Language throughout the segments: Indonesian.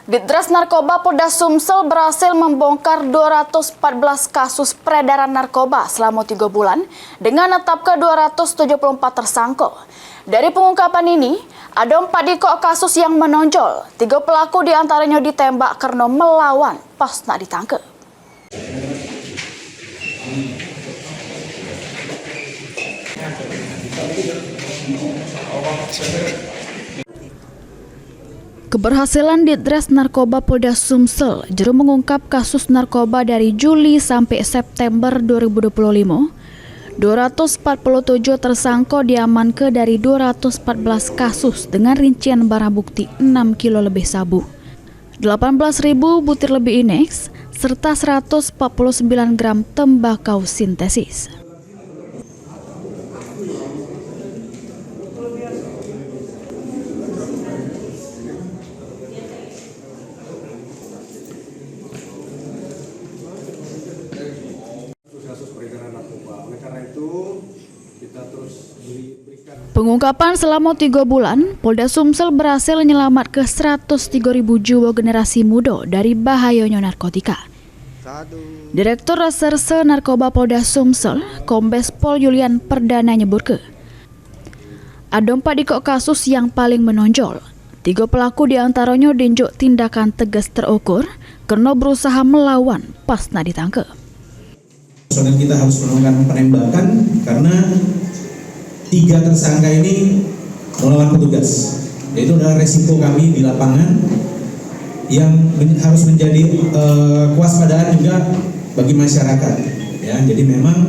Ditres Narkoba Polda Sumsel berhasil membongkar 214 kasus peredaran narkoba selama 3 bulan dengan menetapkan 274 tersangka. Dari pengungkapan ini, ada 4 dikok kasus yang menonjol. 3 pelaku diantaranya ditembak karena melawan pas nak ditangkap. Keberhasilan Ditres Narkoba Polda Sumsel juru mengungkap kasus narkoba dari Juli sampai September 2025. 247 tersangka diamankan dari 214 kasus dengan rincian barang bukti 6 kilo lebih sabu, 18.000 butir lebih ineks, serta 149 gram tembakau sintesis. Pengungkapan selama 3 bulan, Polda Sumsel berhasil menyelamat ke 103.000 jiwa generasi muda dari bahayanya narkotika. Direktur Reserse Narkoba Polda Sumsel, Kombes Pol Yulian Perdana nyebutke, ada 4 dikok kasus yang paling menonjol. 3 pelaku diantaranya dinjuk tindakan tegas terukur karena berusaha melawan pas nak ditangkap. Personel kita harus melakukan penembakan karena 3 tersangka ini melawan petugas. Itu adalah resiko kami di lapangan yang harus menjadi kewaspadaan juga bagi masyarakat. Ya, jadi memang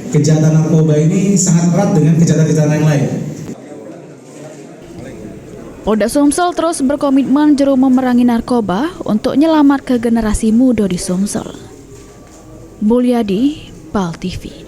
kejahatan narkoba ini sangat erat dengan kejahatan-kejahatan yang lain. Polda Sumsel terus berkomitmen juru memerangi narkoba untuk menyelamat ke generasi muda di Sumsel. Mulyadi, PAL TV.